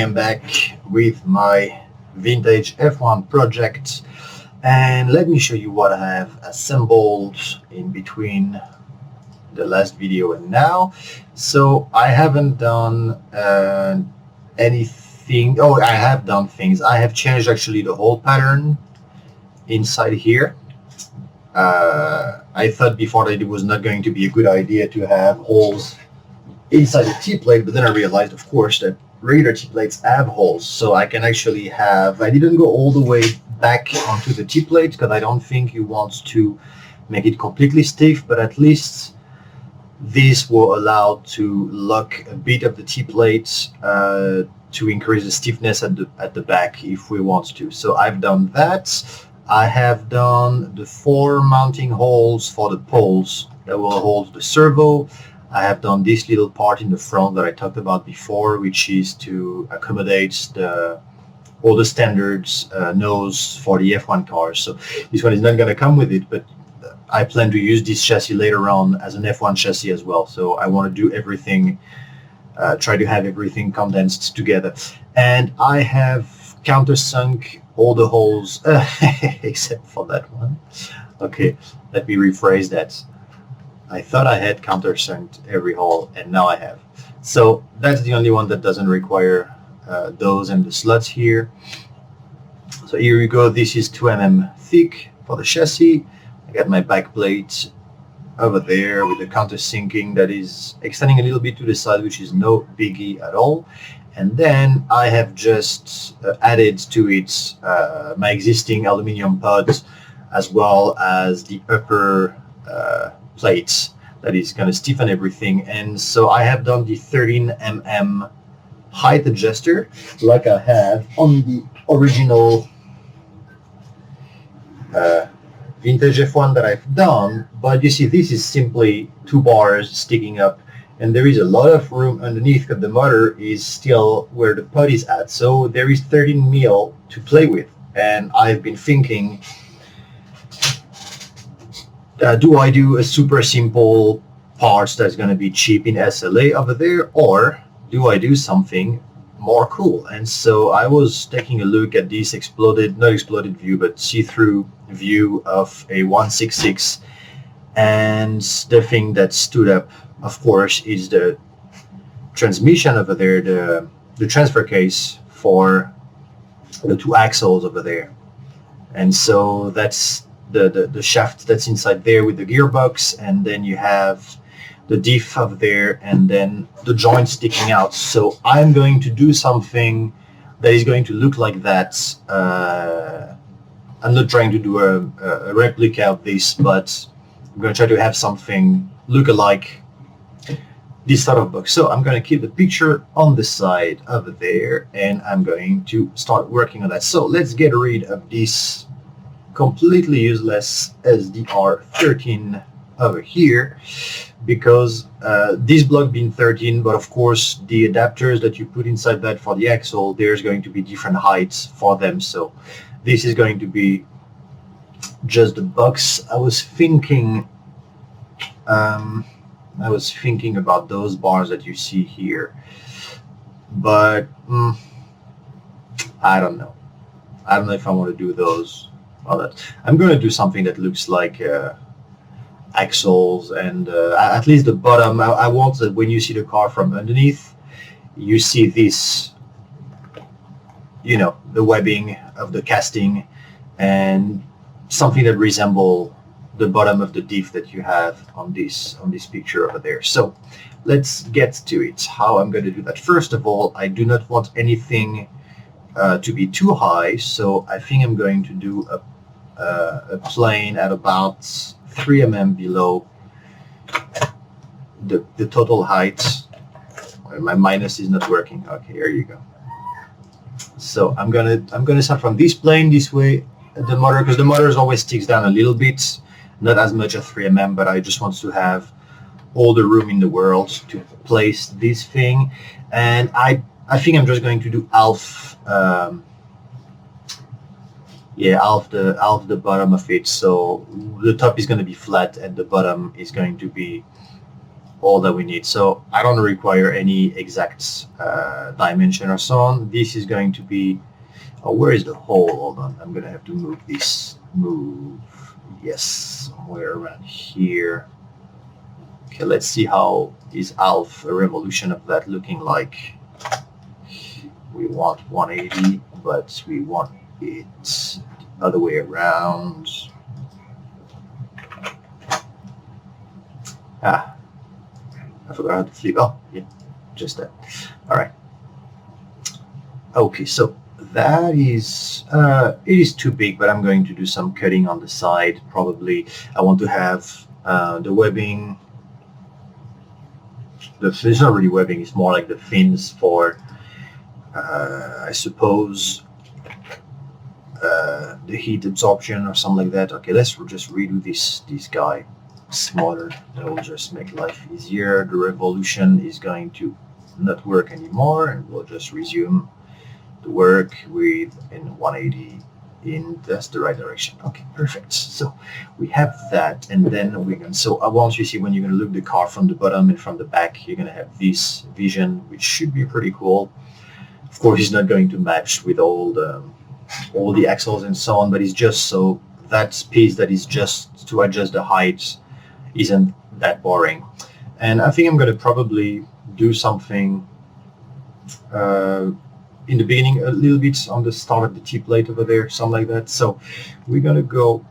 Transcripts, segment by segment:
am back with my vintage F1 project, and let me show you what I have assembled in between the last video and now. So I haven't done anything. Oh, I have done things. I have changed actually the whole pattern inside here. I thought before that it was not going to be a good idea to have holes inside the T-plate, but then I realized, of course, that regular T-plates have holes, so I can actually have, I didn't go all the way back onto the T-plate because I don't think you want to make it completely stiff, but at least this will allow to lock a bit of the T-plate to increase the stiffness at the back if we want to. So I've done that. I have done the 4 mounting holes for the poles that will hold the servo. I have done this little part in the front that I talked about before, which is to accommodate all the standards nose for the F1 cars. So this one is not going to come with it, but I plan to use this chassis later on as an F1 chassis as well. So I want to do everything, try to have everything condensed together. And I have countersunk all the holes except for that one. Okay, let me rephrase that. I thought I had countersunked every hole, and now I have. So that's the only one that doesn't require those and the slots here. So here we go. This is 2 mm thick for the chassis. I got my back plate over there with the countersinking that is extending a little bit to the side, which is no biggie at all. And then I have just added to it my existing aluminum pods, as well as the upper plates that is going to stiffen everything. And so I have done the 13 mm height adjuster like I have on the original vintage F1 that I've done, but you see this is simply 2 bars sticking up, and there is a lot of room underneath because the motor is still where the pod is at, so there is 13 mil to play with. And I've been thinking, do I do a super simple parts that's going to be cheap in SLA over there, or do I do something more cool? And so I was taking a look at this not exploded view, but see-through view of a 166, and the thing that stood up, of course, is the transmission over there, the transfer case for the 2 axles over there. And so that's the shaft that's inside there with the gearbox, and then you have the diff over there, and then the joint sticking out. So I'm going to do something that is going to look like that. I'm not trying to do a replica of this, but I'm going to try to have something look alike this sort of box. So I'm going to keep the picture on the side over there, and I'm going to start working on that. So let's get rid of this completely useless SDR 13 over here, because this block being 13, but of course the adapters that you put inside that for the axle, there's going to be different heights for them. So this is going to be just the box. I was thinking about those bars that you see here, but I don't know if I want to do those. I'm going to do something that looks like axles, and at least the bottom. I want that when you see the car from underneath, you see this, the webbing of the casting, and something that resemble the bottom of the diff that you have on this picture over there. So let's get to it. How I'm going to do that. First of all, I do not want anything to be too high, so I think I'm going to do a plane at about 3 mm below the total height. My minus is not working. Okay, here you go. So I'm gonna start from this plane this way, the motor, because the motor always sticks down a little bit, not as much as 3 mm, but I just want to have all the room in the world to place this thing. And I think I'm just going to do half the bottom of it. So the top is going to be flat and the bottom is going to be all that we need. So I don't require any exact dimension or so on. This is going to be, oh, where is the hole? Hold on, I'm gonna have to move this. Move, yes, somewhere around here. Okay, let's see how is half a revolution of that looking like. We want 180, but we want it the other way around. Ah, I forgot how to flip. Oh, yeah, just that. All right. Okay, so that is, it is too big, but I'm going to do some cutting on the side. Probably I want to have the webbing. It's not really webbing, it's more like the fins for, I suppose, the heat absorption or something like that. Okay, let's just redo this guy smaller. That will just make life easier. The revolution is going to not work anymore, and we'll just resume the work with in 180 in that's the right direction. Okay, perfect. So we have that, and then we're going. So I want you to see when you're going to look the car from the bottom and from the back, you're going to have this vision, which should be pretty cool. Of course, it's not going to match with all the axles and so on, but it's just so that piece that is just to adjust the height isn't that boring. And I think I'm going to probably do something in the beginning, a little bit on the start of the T-plate over there, something like that. So we're going to go,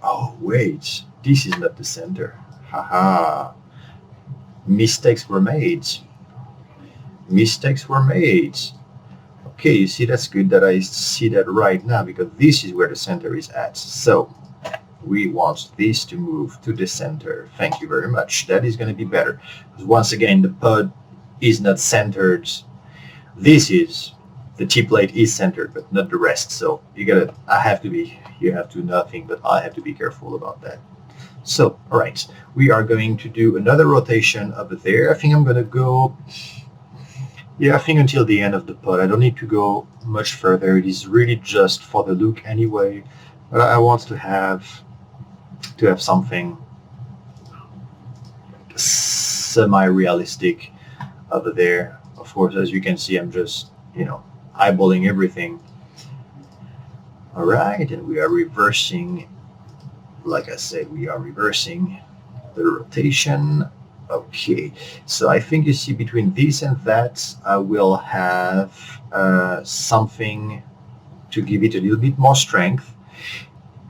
oh wait, this is not the center. Haha, mistakes were made. Mistakes were made. Okay, you see, that's good that I see that right now, because this is where the center is at. So we want this to move to the center. Thank you very much. That is going to be better. Because once again, the pod is not centered. This is, the T-plate is centered, but not the rest. So you gotta, you have to nothing, but I have to be careful about that. So, all right, we are going to do another rotation over there. I think I'm going to go, yeah, I think until the end of the pod. I don't need to go much further. It is really just for the look anyway. But I want to have something semi-realistic over there. Of course, as you can see, I'm just, eyeballing everything. All right, and we are reversing. Like I said, we are reversing the rotation. Okay, so I think you see between this and that, I will have something to give it a little bit more strength.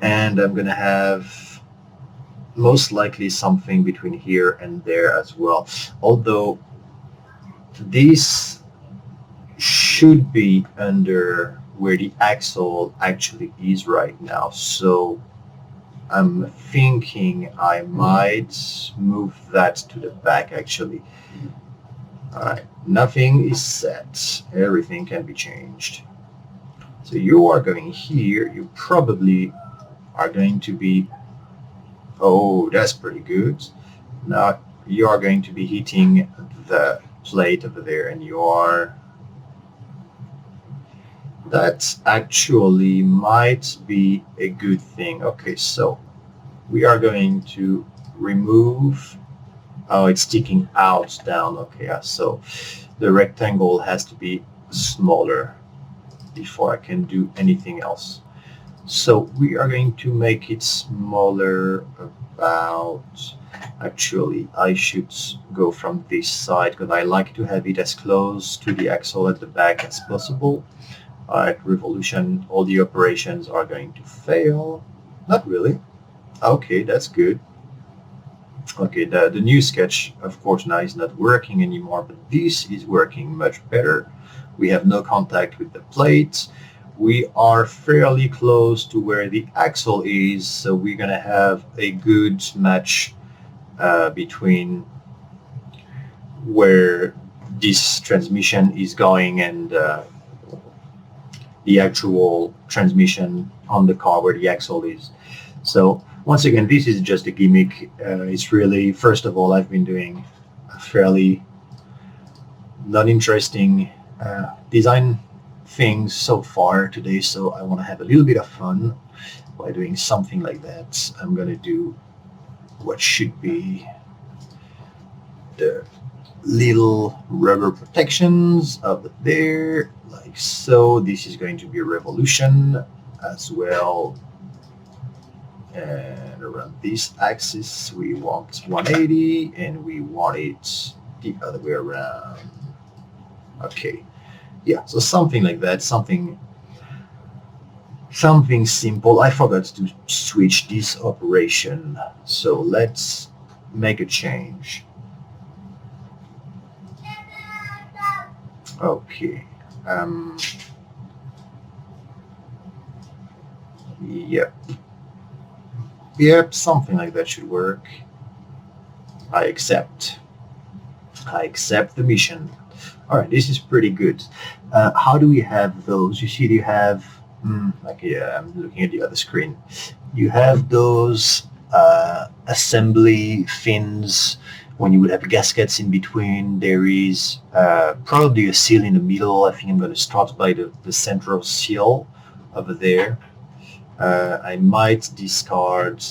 And I'm going to have most likely something between here and there as well. Although this should be under where the axle actually is right now. So I'm thinking I might move that to the back actually. All right, nothing is set. Everything can be changed. So you are going here. You probably are going to be, oh, that's pretty good. Now you are going to be hitting the plate over there, and you are, that actually might be a good thing. Okay, so we are going to remove, oh, it's sticking out down. Okay, so the rectangle has to be smaller before I can do anything else. So we are going to make it smaller about, actually I should go from this side because I like to have it as close to the axle at the back as possible. Alright, revolution, all the operations are going to fail. Not really. Okay, that's good. Okay, the new sketch, of course, now is not working anymore, but this is working much better. We have no contact with the plate. We are fairly close to where the axle is, so we're going to have a good match between where this transmission is going and the actual transmission on the car where the axle is. So once again, this is just a gimmick. It's really, first of all, I've been doing a fairly non-interesting design things so far today, so I want to have a little bit of fun by doing something like that. I'm going to do what should be little rubber protections over there, like so. This is going to be a revolution as well. And around this axis, we want 180, and we want it the other way around. Okay, yeah, so something like that, something simple. I forgot to switch this operation, so let's make a change. Okay. Yep. Yep, something like that should work. I accept. I accept the mission. All right, this is pretty good. How do we have those? You see, you have, yeah, I'm looking at the other screen. You have those assembly fins when you would have gaskets in between. There is probably a seal in the middle. I think I'm going to start by the central seal over there. I might discard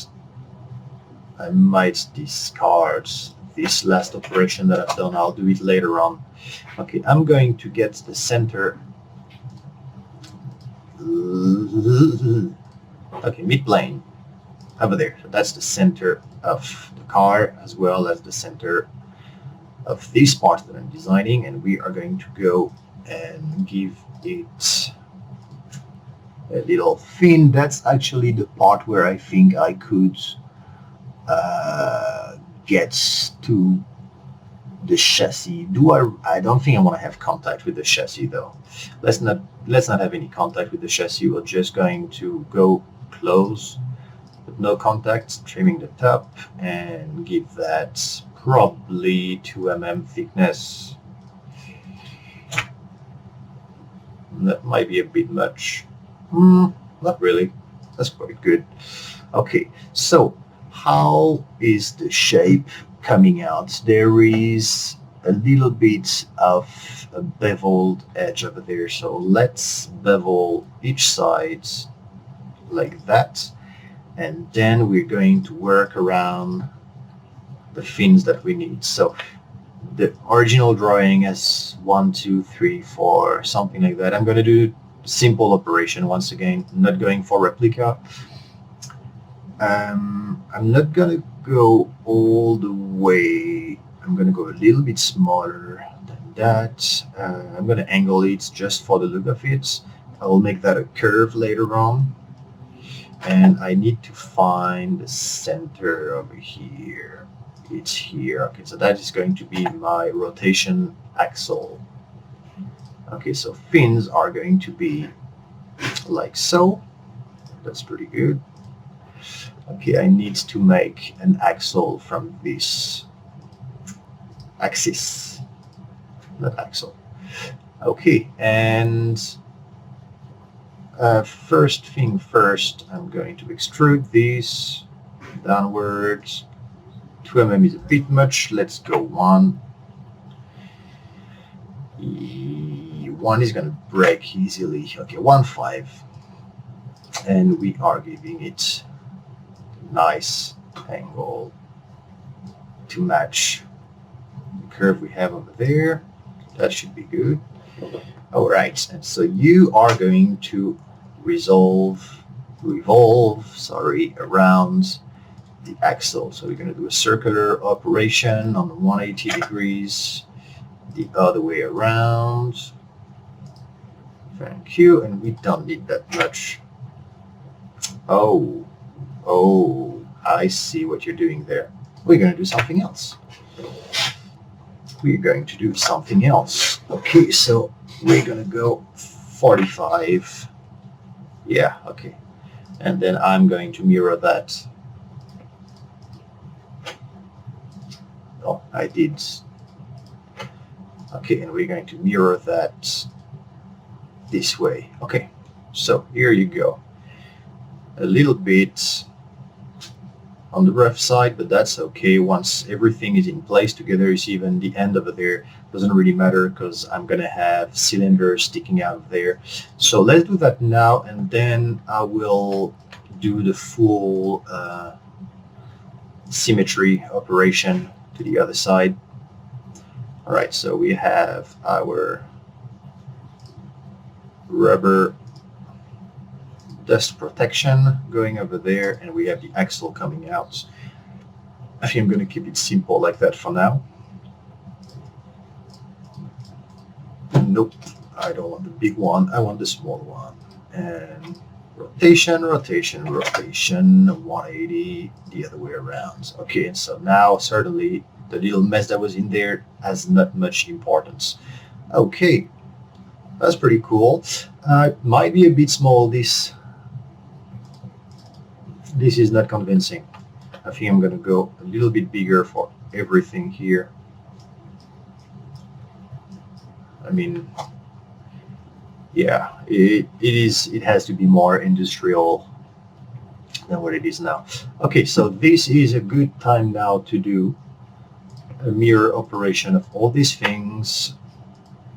this last operation that I've done. I'll do it later on. Okay, I'm going to get the center. Okay, mid-plane over there. So that's the center of the car as well as the center of this part that I'm designing, and we are going to go and give it a little fin. That's actually the part where I think I could get to the chassis. I don't think I want to have contact with the chassis though. Let's not have any contact with the chassis. We're just going to go close with no contact, trimming the top, and give that probably 2 mm thickness. That might be a bit much. Not really. That's quite good. Okay, so how is the shape coming out? There is a little bit of a beveled edge over there, so let's bevel each side like that, and then we're going to work around the fins that we need. So the original drawing has 1, 2, 3, 4, something like that. I'm going to do simple operation once again, not going for replica. I'm not going to go all the way. I'm going to go a little bit smaller than that. I'm going to angle it just for the look of it. I will make that a curve later on. And I need to find the center over here. It's here. Okay, so that is going to be my rotation axle. Okay, so fins are going to be like so. That's pretty good. Okay, I need to make an axle from this axis, not axle. Okay, and first thing first, I'm going to extrude this downwards. 2 mm is a bit much. Let's go 1. 1 is going to break easily. Okay, 1.5. And we are giving it a nice angle to match the curve we have over there. That should be good. All right, and so you are going to revolve around the axle. So we're going to do a circular operation on the 180 degrees, the other way around. Thank you, and we don't need that much. Oh, I see what you're doing there. We're going to do something else. Okay, so we're going to go 45. Yeah, okay. And then I'm going to mirror that. Oh, I did. Okay, and we're going to mirror that this way. Okay, so here you go. A little bit on the rough side, but that's okay. Once everything is in place together, you see even the end over there doesn't really matter because I'm gonna have cylinders sticking out of there. So let's do that now, and then I will do the full symmetry operation to the other side. All right, so we have our rubber dust protection going over there, and we have the axle coming out. I think I'm going to keep it simple like that for now. Nope, I don't want the big one, I want the small one. And rotation, rotation, rotation, 180, the other way around. Okay, and so now certainly the little mess that was in there has not much importance. Okay, that's pretty cool. It might be a bit small. This is not convincing. I think I'm going to go a little bit bigger for everything here. I mean, yeah, it has to be more industrial than what it is now. Okay, so this is a good time now to do a mirror operation of all these things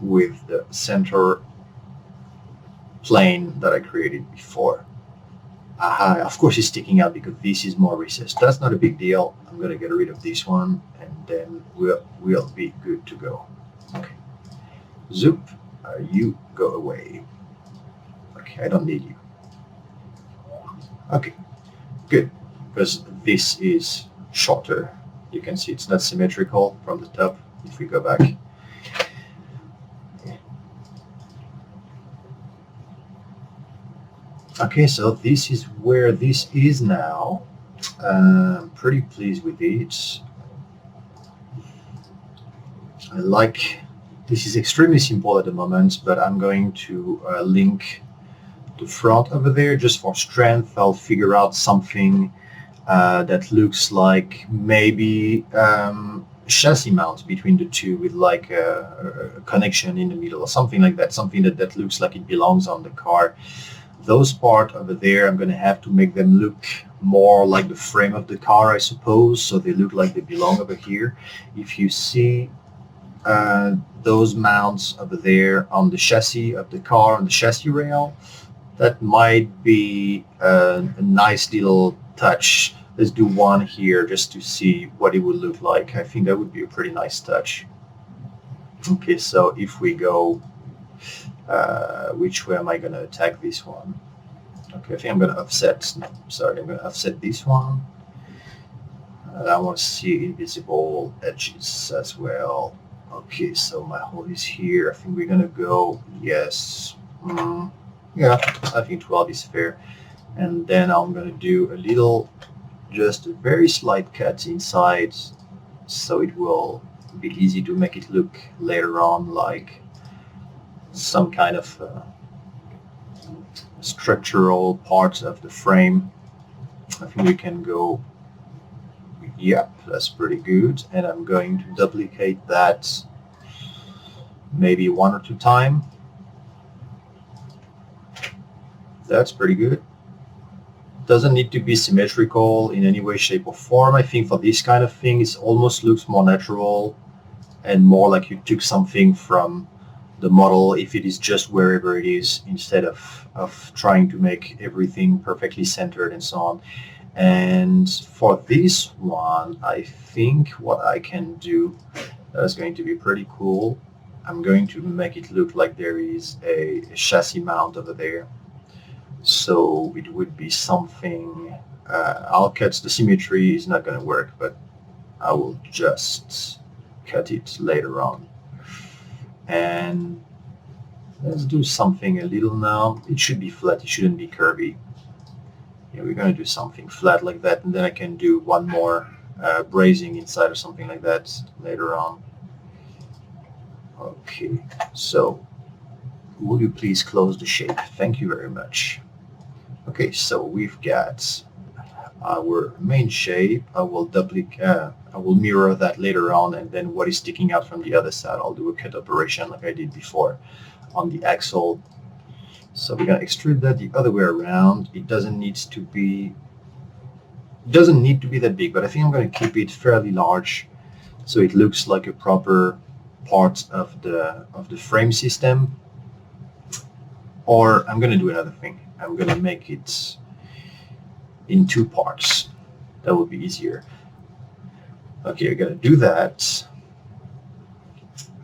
with the center plane that I created before. Aha, of course it's sticking out because this is more recessed. That's not a big deal. I'm going to get rid of this one, and then we'll be good to go. Okay. Zoop, you go away. Okay, I don't need you. Okay, good, because this is shorter. You can see it's not symmetrical from the top. If we go back. Okay, so this is where this is now. I'm pretty pleased with it. I like, this is extremely simple at the moment, but I'm going to link the front over there just for strength. I'll figure out something that looks like maybe chassis mount between the two with like a connection in the middle or something like that, something that looks like it belongs on the car. Those parts over there, I'm going to have to make them look more like the frame of the car, I suppose, so they look like they belong over here. If you see those mounts over there on the chassis of the car, on the chassis rail, that might be a nice little touch. Let's do one here just to see what it would look like. I think that would be a pretty nice touch. Okay, so if we go, which way am I going to attack this one? Okay, I think I'm going to offset. No, sorry, I'm going to offset this one. I want to see invisible edges as well. Okay, so my hole is here. I think we're going to go, yes. Yeah, I think 12 is fair. And then I'm going to do a little, just a very slight cut inside, so it will be easy to make it look later on like some kind of structural parts of the frame. I think we can go, yep, that's pretty good. And I'm going to duplicate that maybe 1 or 2 times. That's pretty good. Doesn't need to be symmetrical in any way, shape, or form. I think for this kind of thing, it almost looks more natural and more like you took something from the model if it is just wherever it is, instead of trying to make everything perfectly centered and so on. And for this one, I think what I can do is going to be pretty cool. I'm going to make it look like there is a chassis mount over there. So it would be something, I'll cut the symmetry, is not going to work, but I will just cut it later on. And let's do something a little now. It should be flat, it shouldn't be curvy. Yeah, we're going to do something flat like that, and then I can do one more brazing inside or something like that later on. Okay, so will you please close the shape? Thank you very much. Okay, so we've got our main shape. I will mirror that later on, and then what is sticking out from the other side, I'll do a cut operation like I did before on the axle. So we're going to extrude that the other way around. It doesn't need to be that big, but I think I'm going to keep it fairly large so it looks like a proper part of the frame system. Or I'm going to do another thing. I'm going to make it in 2 parts. That would be easier. Okay, I'm going to do that.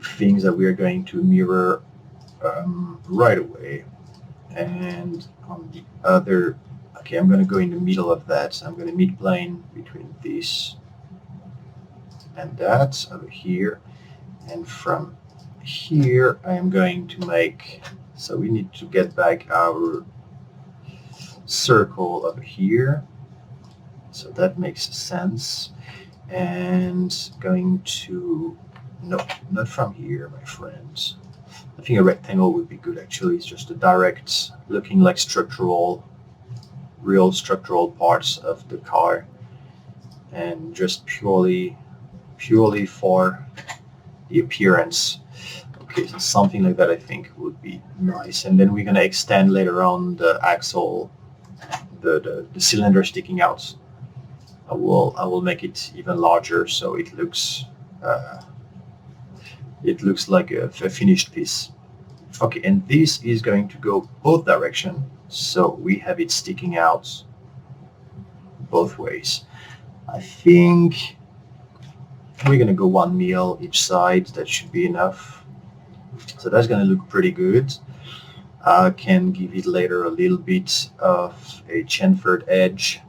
things that we are going to mirror right away. And on the other, okay, I'm going to go in the middle of that. I'm going to mid-plane between this and that over here. And from here, I am going to make, so we need to get back our circle over here. So that makes sense. And going to, no, not from here, my friends. I think a rectangle would be good actually. It's just a direct, looking like structural, real structural parts of the car. And just purely for the appearance. Okay, so something like that I think would be nice. And then we're gonna extend later on the axle, the cylinder sticking out. I will make it even larger so it looks like a finished piece. Okay, and this is going to go both directions, so we have it sticking out both ways. I think we're gonna go 1 mil each side. That should be enough. So that's gonna look pretty good. I can give it later a little bit of a chamfered edge.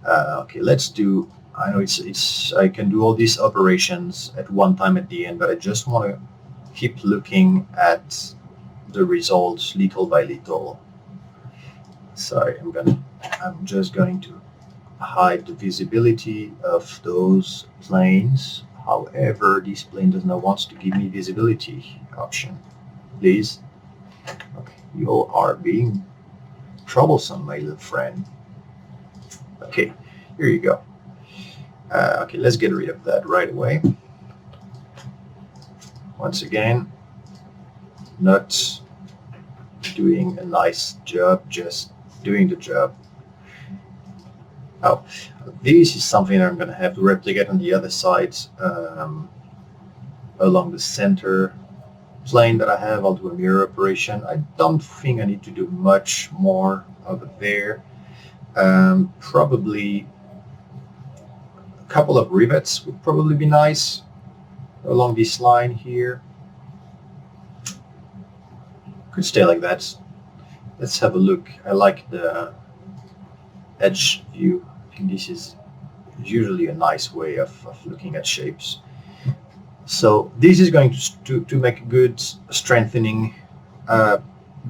Okay, let's do, I know I can do all these operations at one time at the end, but I just want to keep looking at the results little by little. Sorry, I'm just going to hide the visibility of those planes. However, this plane does not want to give me visibility option. Please. Okay, you are being troublesome, my little friend. Okay, here you go. Okay, let's get rid of that right away. Once again, not doing a nice job, just doing the job. Oh, this is something I'm going to have to replicate on the other side along the center plane that I have. I'll do a mirror operation. I don't think I need to do much more over there. Probably a couple of rivets would probably be nice along this line here. Could stay like that. Let's have a look. I like the edge view. I think this is usually a nice way of looking at shapes. So this is going to make a good strengthening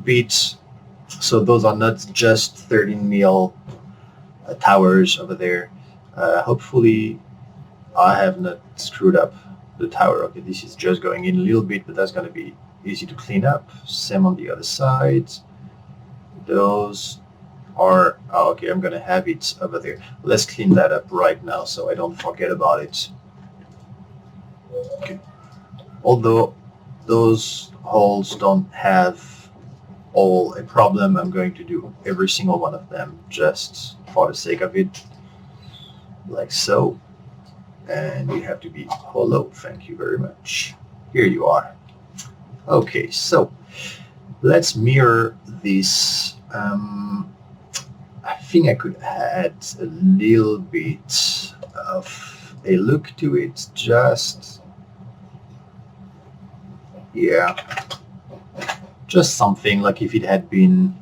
beats. So those are not just 13 mil towers over there. Hopefully I have not screwed up the tower. Okay, this is just going in a little bit, but that's going to be easy to clean up. Same on the other side. Those are, oh, okay, I'm going to have it over there. Let's clean that up right now so I don't forget about it. Okay. Although those holes don't have all a problem, I'm going to do every single one of them just for the sake of it, like so. And you have to be hollow. Thank you very much. Here you are. Okay, so let's mirror this. I think I could add a little bit of a look to it, just, yeah, just something like if it had been,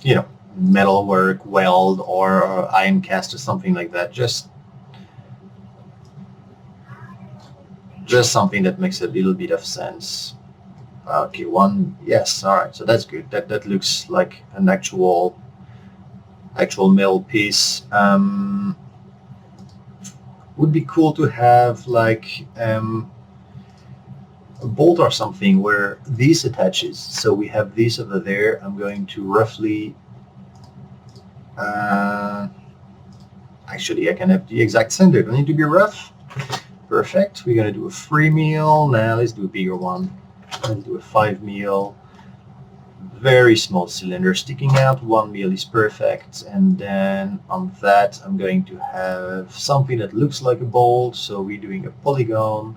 you know, metalwork, weld, or iron cast or something like that. Just something that makes a little bit of sense. Okay, one, yes, all right, so that's good. That looks like an actual metal piece. Would be cool to have like a bolt or something where this attaches. So we have this over there. I'm going to roughly, actually I can have the exact center. Don't need to be rough. Perfect. We're going to do a 3 mil. Now let's do a bigger one. Let's do a 5 mil. Very small cylinder sticking out. 1 mil is perfect. And then on that, I'm going to have something that looks like a bolt. So we're doing a polygon,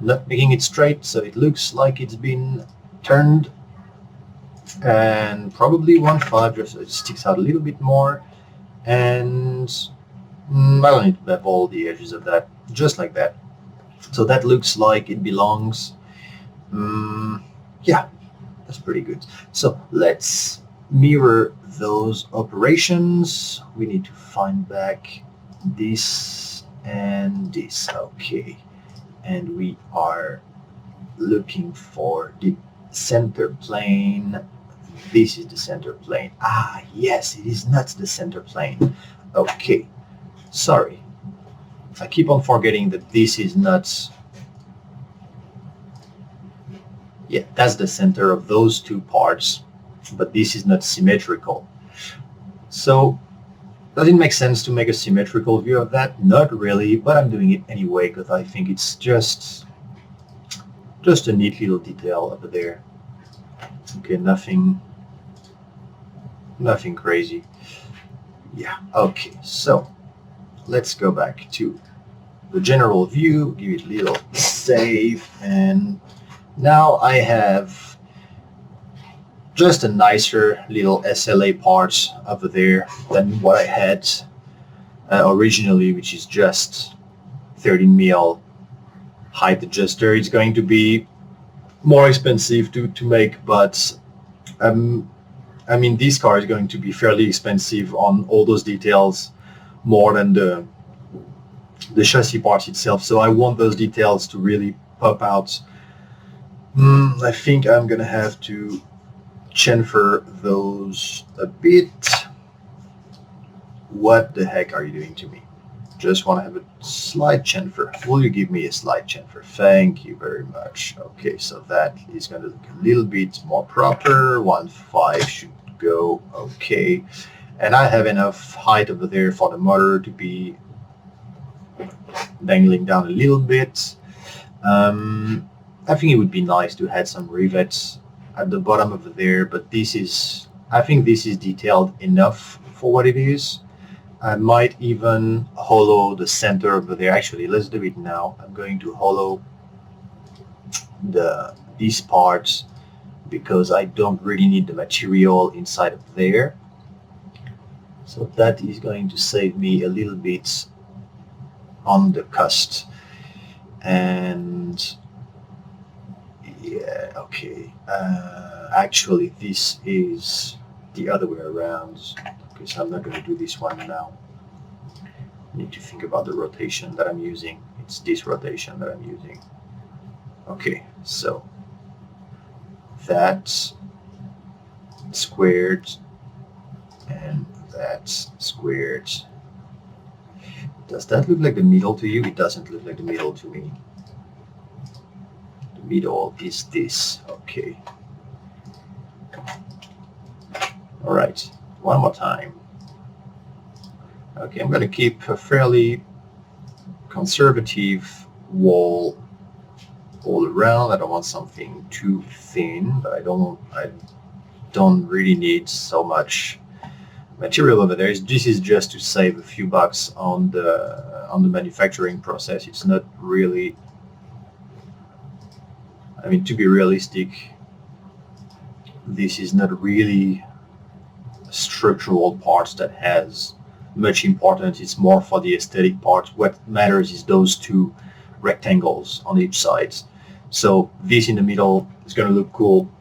not making it straight, so it looks like it's been turned. And probably 1.5, just so it sticks out a little bit more. And I don't need to have all the edges of that, just like that. So that looks like it belongs. Yeah, that's pretty good. So let's mirror those operations. We need to find back this and this. Okay. And we are looking for the center plane. This is the center plane. Ah, yes, it is not the center plane. Okay. Sorry. I keep on forgetting that this is not. Yeah, that's the center of those two parts, but this is not symmetrical. So does it make sense to make a symmetrical view of that? Not really, but I'm doing it anyway because I think it's just a neat little detail over there. Okay, nothing crazy. Yeah, okay, so let's go back to the general view, give it a little save, and now I have just a nicer little SLA parts over there than what I had originally, which is just 13 mil height adjuster. It's going to be more expensive to make, but I mean, this car is going to be fairly expensive on all those details, more than the chassis parts itself. So I want those details to really pop out. I think I'm gonna have to chamfer those a bit. What the heck are you doing to me? Just want to have a slight chamfer. Will you give me a slight chamfer? Thank you very much. Okay, so that is going to look a little bit more proper. 1.5 should go okay. And I have enough height over there for the motor to be dangling down a little bit. I think it would be nice to have some rivets at the bottom over there, but I think this is detailed enough for what it is. I might even hollow the center over there. Actually, let's do it now. I'm going to hollow these parts because I don't really need the material inside of there. So that is going to save me a little bit on the cost. And yeah, okay. Actually, this is the other way around. Okay, so I'm not going to do this one now. I need to think about the rotation that I'm using. It's this rotation that I'm using. Okay, so that's squared and that's squared. Does that look like the middle to you? It doesn't look like the middle to me. The middle is this. Okay. All right. One more time. Okay, I'm going to keep a fairly conservative wall all around. I don't want something too thin, but I don't really need so much material over there. This is just to save a few bucks on the manufacturing process. It's not really, I mean, to be realistic, this is not really structural parts that has much importance. It's more for the aesthetic part. What matters is those two rectangles on each side. So this in the middle is going to look cool.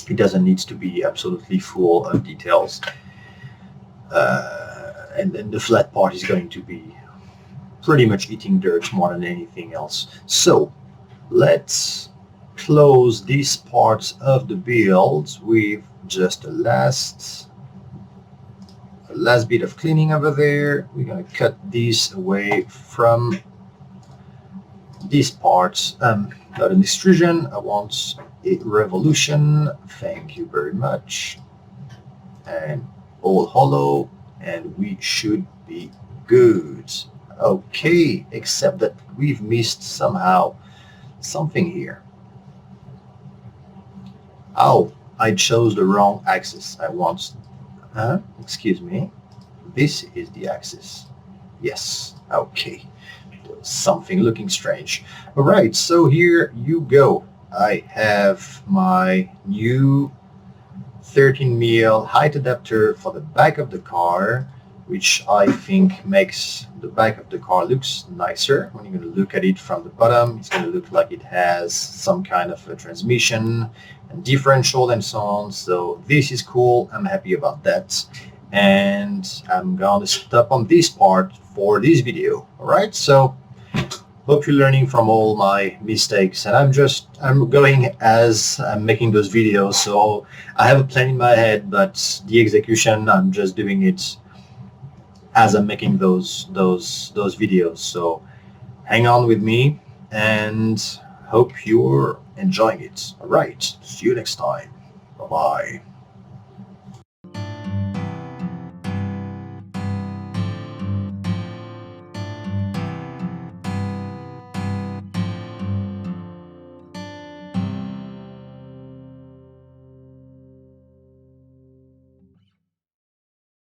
It doesn't need to be absolutely full of details. And then the flat part is going to be pretty much eating dirt more than anything else. So let's close these parts of the build with just a last bit of cleaning over there. We're going to cut these away from these parts. Not an extrusion. I want a revolution. Thank you very much. And all hollow, and we should be good. Okay, except that we've missed somehow something here. Oh, I chose the wrong axis. I want, excuse me, this is the axis. Yes, okay. Something looking strange. All right, so here you go. I have my new 13 mil height adapter for the back of the car. which I think makes the back of the car looks nicer. When you're going to look at it from the bottom, it's going to look like it has some kind of a transmission and differential and so on. So this is cool. I'm happy about that. And I'm going to stop on this part for this video. All right. So hope you're learning from all my mistakes, and I'm going as I'm making those videos. So I have a plan in my head, but the execution, I'm just doing it as I'm making those videos. So hang on with me and hope you're enjoying it. All right, see you next time. Bye-bye.